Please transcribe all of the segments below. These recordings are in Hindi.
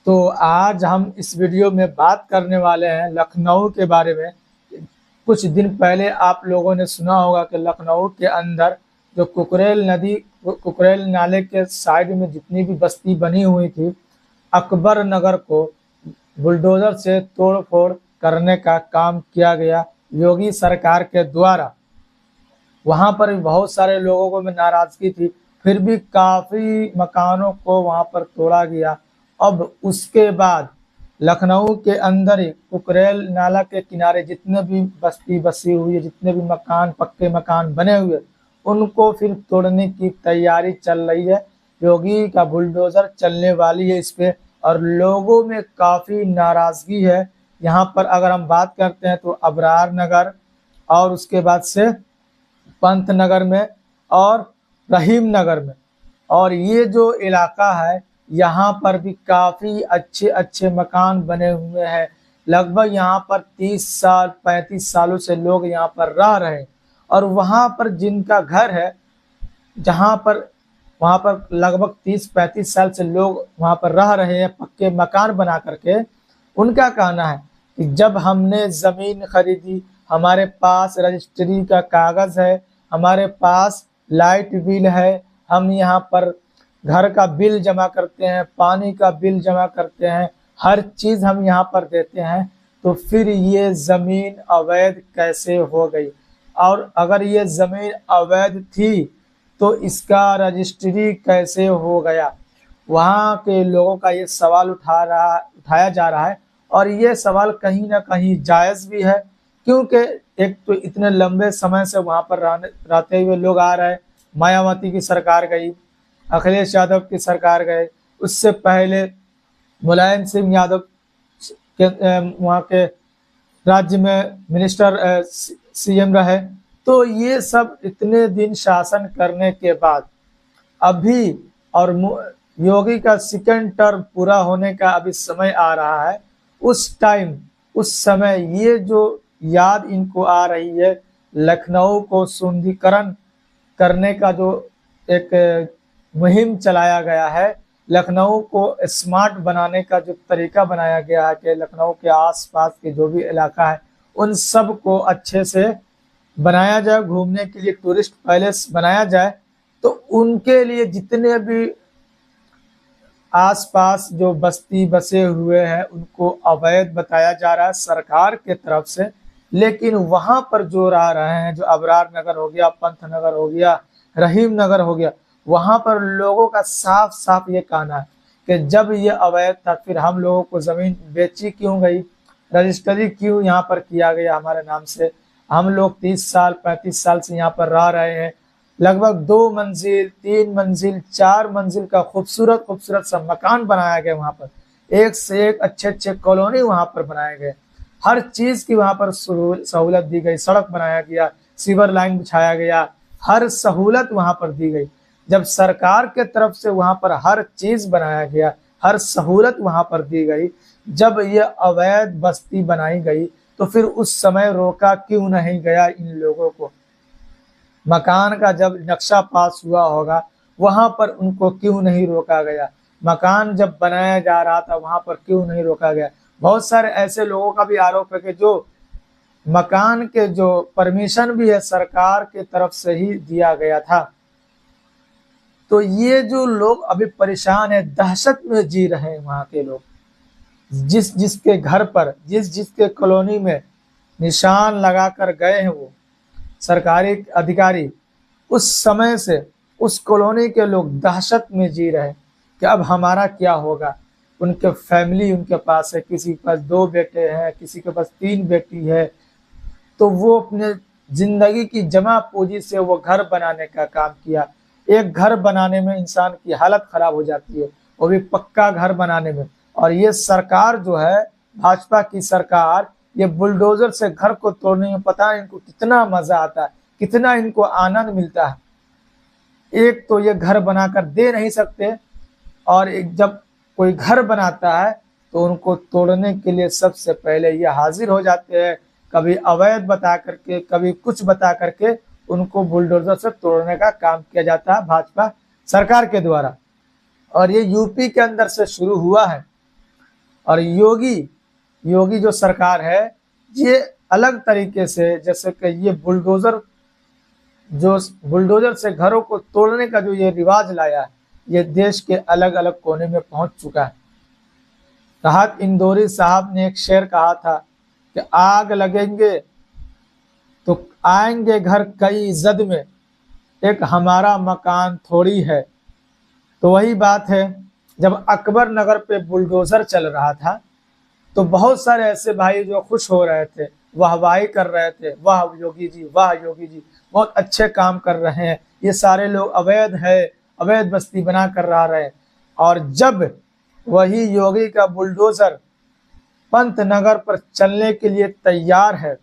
तो आज हम इस वीडियो में बात करने वाले हैं लखनऊ के बारे में। कुछ दिन पहले आप लोगों ने सुना होगा कि लखनऊ के अंदर जो कुकरेल नाले के साइड में जितनी भी बस्ती बनी हुई थी, अकबर नगर को बुलडोजर से तोड़ फोड़ करने का काम किया गया योगी सरकार के द्वारा। वहां पर बहुत सारे लोगों को में नाराजगी थी, फिर भी काफी मकानों को वहां पर तोड़ा गया। अब उसके बाद लखनऊ के अंदर ही कुकरेल नाला के किनारे जितने भी बस्ती बसी हुई है, जितने भी मकान पक्के मकान बने हुए, उनको फिर तोड़ने की तैयारी चल रही है। योगी का बुलडोजर चलने वाली है इस पे और लोगों में काफी नाराजगी है। यहाँ पर अगर हम बात करते हैं तो अबरार नगर और उसके बाद से पंत नगर में और रहीम नगर में, और ये जो इलाका है यहाँ पर भी काफी अच्छे अच्छे मकान बने हुए हैं। लगभग यहाँ पर 30 साल 35 सालों से लोग यहाँ पर रह रहे हैं और वहाँ पर जिनका घर है, जहाँ पर वहाँ पर लगभग 30-35 साल से लोग वहाँ पर रह रहे हैं पक्के मकान बना करके। उनका कहना है कि जब हमने ज़मीन खरीदी, हमारे पास रजिस्ट्री का कागज़ है, हमारे पास लाइट बिल है, हम यहाँ पर घर का बिल जमा करते हैं, पानी का बिल जमा करते हैं, हर चीज़ हम यहाँ पर देते हैं, तो फिर ये ज़मीन अवैध कैसे हो गई? और अगर ये ज़मीन अवैध थी तो इसका रजिस्ट्री कैसे हो गया? वहाँ के लोगों का ये सवाल उठाया जा रहा है और ये सवाल कहीं ना कहीं जायज़ भी है, क्योंकि एक तो इतने लंबे समय से वहाँ पर रहते हुए लोग आ रहे हैं। मायावती की सरकार गई, अखिलेश यादव की सरकार गए, उससे पहले मुलायम सिंह यादव के वहाँ के राज्य में मिनिस्टर सीएम रहे। तो ये सब इतने दिन शासन करने के बाद अभी और योगी का सेकंड टर्म पूरा होने का अभी समय आ रहा है। उस समय ये जो याद इनको आ रही है, लखनऊ को सुंदरीकरण करने का जो एक मुहिम चलाया गया है, लखनऊ को स्मार्ट बनाने का जो तरीका बनाया गया है कि लखनऊ के आसपास के जो भी इलाका है उन सब को अच्छे से बनाया जाए, घूमने के लिए टूरिस्ट पैलेस बनाया जाए। तो उनके लिए जितने भी आसपास जो बस्ती बसे हुए हैं उनको अवैध बताया जा रहा है सरकार के तरफ से, लेकिन वहां पर जो रह रहे हैं, जो अबरार नगर हो गया, पंत नगर हो गया, रहीम नगर हो गया, वहां पर लोगों का साफ साफ ये कहना है कि जब ये अवैध था फिर हम लोगों को जमीन बेची क्यों गई, रजिस्ट्री क्यों यहाँ पर किया गया हमारे नाम से? हम लोग 30 साल 35 साल से यहाँ पर रह रहे हैं। लगभग 2 मंजिल 3 मंजिल 4 मंजिल का खूबसूरत खूबसूरत सा मकान बनाया गया, वहाँ पर एक से एक अच्छे अच्छे कॉलोनी वहाँ पर बनाए गए, हर चीज की वहाँ पर सहूलत दी गई, सड़क बनाया गया, सीवर लाइन बिछाया गया, हर सहूलत वहाँ पर दी गई। जब सरकार के तरफ से वहाँ पर हर चीज बनाया गया, हर सहूलत वहाँ पर दी गई, जब ये अवैध बस्ती बनाई गई तो फिर उस समय रोका क्यों नहीं गया इन लोगों को? मकान का जब नक्शा पास हुआ होगा वहां पर उनको क्यों नहीं रोका गया? मकान जब बनाया जा रहा था वहां पर क्यों नहीं रोका गया? बहुत सारे ऐसे लोगों का भी आरोप है कि जो मकान के जो परमिशन भी है सरकार के तरफ से ही दिया गया था। तो ये जो लोग अभी परेशान है, दहशत में जी रहे हैं वहां के लोग। जिसके घर पर जिसके कॉलोनी में निशान लगाकर गए हैं वो सरकारी अधिकारी, उस समय से उस कॉलोनी के लोग दहशत में जी रहे कि अब हमारा क्या होगा। उनके फैमिली उनके पास है, किसी के पास 2 बेटे हैं, किसी के पास 3 बेटी है, तो वो अपने जिंदगी की जमा पूंजी से वो घर बनाने का काम किया। एक घर बनाने में इंसान की हालत खराब हो जाती है, वो भी पक्का घर बनाने में। और ये सरकार जो है, भाजपा की सरकार, ये बुलडोजर से घर को तोड़ने में पता है इनको कितना मजा आता है, कितना इनको आनंद मिलता है। एक तो ये घर बनाकर दे नहीं सकते, और एक जब कोई घर बनाता है तो उनको तोड़ने के लिए सबसे पहले ये हाजिर हो जाते हैं, कभी अवैध बता करके, कभी कुछ बता करके उनको बुलडोजर से तोड़ने का काम किया जाता है भाजपा सरकार के द्वारा। और ये यूपी के अंदर से शुरू हुआ है। और योगी योगी जो सरकार है ये अलग तरीके से, जैसे कि ये बुलडोजर से घरों को तोड़ने का जो ये रिवाज लाया है, ये देश के अलग अलग कोने में पहुंच चुका है। राहत इंदौरी साहब ने एक शेर कहा था कि आग लगेंगे तो आएंगे घर कई जद में, एक हमारा मकान थोड़ी है। तो वही बात है, जब अकबर नगर पे बुलडोजर चल रहा था तो बहुत सारे ऐसे भाई जो खुश हो रहे थे, वाहवाही कर रहे थे, वाह योगी जी, वाह योगी जी, बहुत अच्छे काम कर रहे हैं, ये सारे लोग अवैध बस्ती बना कर रहा रहे। और जब वही योगी का बुलडोजर पंत नगर पर चलने के लिए तैयार है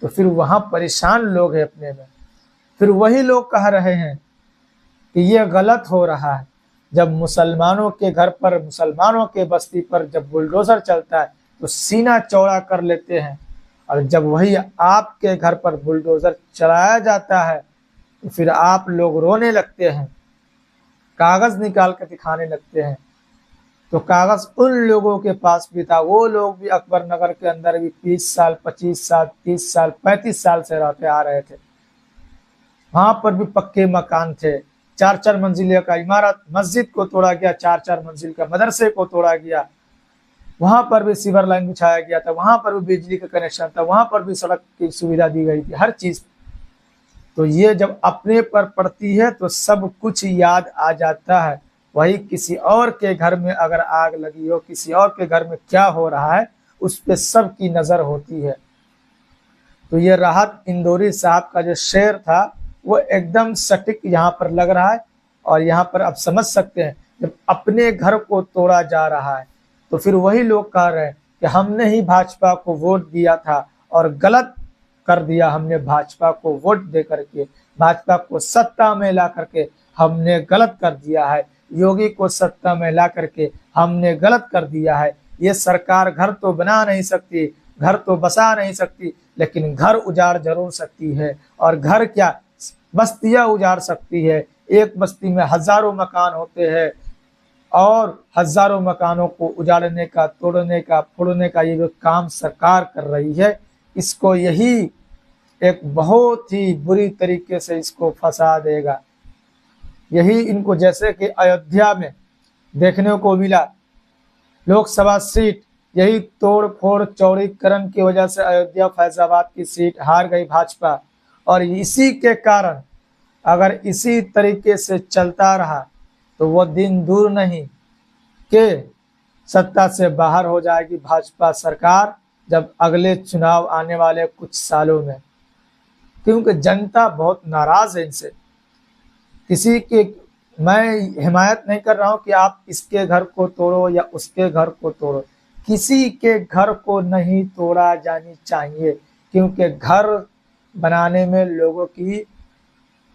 तो फिर वहां परेशान लोग हैं अपने में, फिर वही लोग कह रहे हैं कि ये गलत हो रहा है। जब मुसलमानों के घर पर, मुसलमानों के बस्ती पर जब बुलडोजर चलता है तो सीना चौड़ा कर लेते हैं, और जब वही आपके घर पर बुलडोजर चलाया जाता है तो फिर आप लोग रोने लगते हैं, कागज निकाल कर दिखाने लगते हैं। तो कागज उन लोगों के पास भी था, वो लोग भी अकबर नगर के अंदर भी 20 साल, 25 साल, 30 साल, 35 साल से रहते आ रहे थे। वहां पर भी पक्के मकान थे, 4-4 मंजिले का इमारत, मस्जिद को तोड़ा गया, 4-4 मंजिल का मदरसे को तोड़ा गया, वहां पर भी सीवर लाइन बिछाया गया था, वहां पर भी बिजली का कनेक्शन था, वहां पर भी सड़क की सुविधा दी गई थी, हर चीज। तो ये जब अपने पर पड़ती है तो सब कुछ याद आ जाता है। वही किसी और के घर में अगर आग लगी हो, किसी और के घर में क्या हो रहा है, उस पे सबकी नजर होती है। तो ये राहत इंदौरी साहब का जो शेर था वो एकदम सटीक यहाँ पर लग रहा है। और यहाँ पर आप समझ सकते हैं, जब अपने घर को तोड़ा जा रहा है तो फिर वही लोग कह रहे हैं कि हमने ही भाजपा को वोट दिया था और गलत कर दिया, हमने भाजपा को वोट दे करके, भाजपा को सत्ता में ला करके हमने गलत कर दिया है, योगी को सत्ता में ला करके हमने गलत कर दिया है। ये सरकार घर तो बना नहीं सकती, घर तो बसा नहीं सकती, लेकिन घर उजाड़ जरूर सकती है। और घर क्या, बस्तियां उजाड़ सकती है। एक बस्ती में हजारों मकान होते हैं और हजारों मकानों को उजाड़ने का, तोड़ने का, फोड़ने का ये जो काम सरकार कर रही है, इसको यही एक बहुत ही बुरी तरीके से इसको फंसा देगा। यही इनको, जैसे कि अयोध्या में देखने को मिला, लोकसभा सीट यही तोड़ फोड़ चौड़ीकरण की वजह से अयोध्या फैजाबाद की सीट हार गई भाजपा। और इसी के कारण अगर इसी तरीके से चलता रहा तो वो दिन दूर नहीं कि सत्ता से बाहर हो जाएगी भाजपा सरकार जब अगले चुनाव आने वाले कुछ सालों में, क्योंकि जनता बहुत नाराज है इनसे। किसी के, मैं हिमायत नहीं कर रहा हूं कि आप इसके घर को तोड़ो या उसके घर को तोड़ो, किसी के घर को नहीं तोड़ा जानी चाहिए, क्योंकि घर बनाने में लोगों की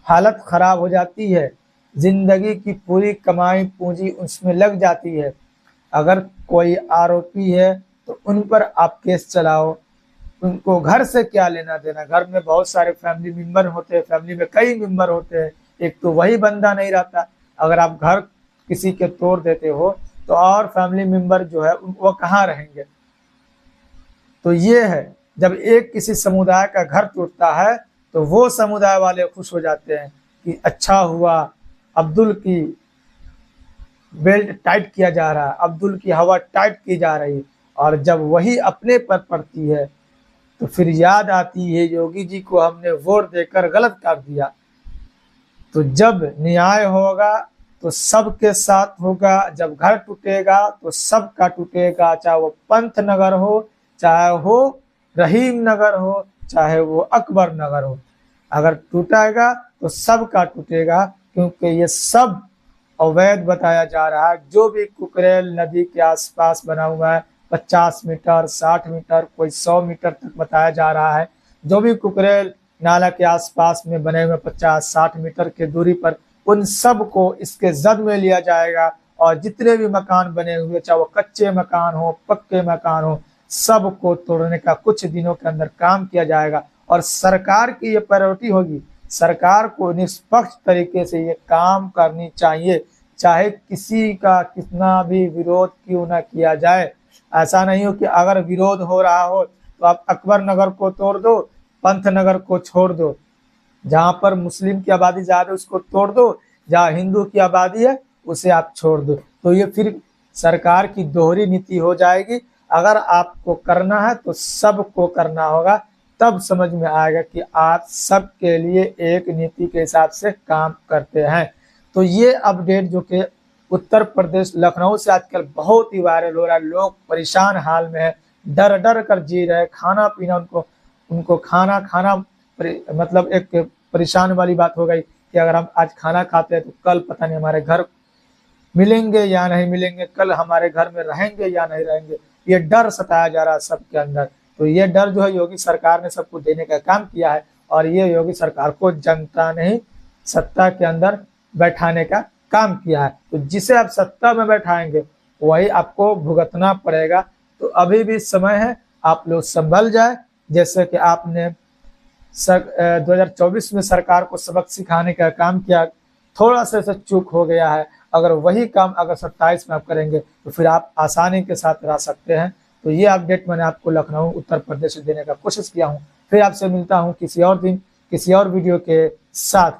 हालत खराब हो जाती है, जिंदगी की पूरी कमाई पूंजी उसमें लग जाती है। अगर कोई आरोपी है तो उन पर आप केस चलाओ, उनको घर से क्या लेना देना। घर में बहुत सारे फैमिली मेंबर होते हैं, फैमिली में कई मेंबर होते हैं, एक तो वही बंदा नहीं रहता। अगर आप घर किसी के तोड़ देते हो तो और फैमिली मेंबर जो है वो कहाँ रहेंगे। तो ये है, जब एक किसी समुदाय का घर टूटता है तो वो समुदाय वाले खुश हो जाते हैं कि अच्छा हुआ, अब्दुल की बेल्ट टाइट किया जा रहा है, अब्दुल की हवा टाइट की जा रही है। और जब वही अपने पर पड़ती है तो फिर याद आती है योगी जी को हमने वोट देकर गलत कर दिया। तो जब न्याय होगा तो सबके साथ होगा, जब घर टूटेगा तो सबका टूटेगा, चाहे वो पंत नगर हो, चाहे वो रहीम नगर हो, चाहे वो अकबर नगर हो। अगर टूटेगा तो सबका टूटेगा, क्योंकि ये सब अवैध बताया जा रहा है। जो भी कुकरेल नदी के आसपास बना हुआ है, 50 मीटर, 60 मीटर, कोई 100 मीटर तक बताया जा रहा है, जो भी कुकरेल नाला के आसपास में बने हुए 50-60 मीटर की दूरी पर, उन सब को इसके जद में लिया जाएगा। और जितने भी मकान बने हुए, चाहे वो कच्चे मकान हो, पक्के मकान हो, सब को तोड़ने का कुछ दिनों के अंदर काम किया जाएगा। और सरकार की ये प्रायोरिटी होगी, सरकार को निष्पक्ष तरीके से ये काम करनी चाहिए, चाहे किसी का कितना भी विरोध क्यों ना किया जाए। ऐसा नहीं हो कि अगर विरोध हो रहा हो तो आप अकबर नगर को तोड़ दो, पंथ नगर को छोड़ दो। जहां पर मुस्लिम की आबादी ज्यादा है उसको तोड़ दो, जहां हिंदू की आबादी है उसे आप छोड़ दो। तो ये फिर सरकार की दोहरी नीति हो जाएगी। अगर आपको करना है तो सबको करना होगा, तब समझ में आएगा कि आप सबके लिए एक नीति के हिसाब से काम करते हैं। तो ये अपडेट जो कि उत्तर प्रदेश लखनऊ से आजकल बहुत ही वायरल हो रहा है, लोग परेशान हाल में है, डर डर कर जी रहे हैं, खाना पीना उनको उनको खाना खाना मतलब एक परेशान वाली बात हो गई कि अगर हम आज खाना खाते हैं तो कल पता नहीं हमारे घर मिलेंगे या नहीं मिलेंगे, कल हमारे घर में रहेंगे या नहीं रहेंगे, ये डर सताया जा रहा है सबके अंदर। तो ये डर जो है योगी सरकार ने सबको देने का काम किया है, और ये योगी सरकार को जनता ने ही सत्ता के अंदर बैठाने का काम किया है। तो जिसे आप सत्ता में बैठाएंगे वही आपको भुगतना पड़ेगा। तो अभी भी समय है, आप लोग संभल जाए। जैसे कि आपने 2024 में सरकार को सबक सिखाने का काम किया, थोड़ा सा चूक हो गया है, अगर वही काम अगर 27 में आप करेंगे तो फिर आप आसानी के साथ रह सकते हैं। तो ये अपडेट मैंने आपको लखनऊ उत्तर प्रदेश से देने का कोशिश किया हूँ। फिर आपसे मिलता हूँ किसी और दिन किसी और वीडियो के साथ।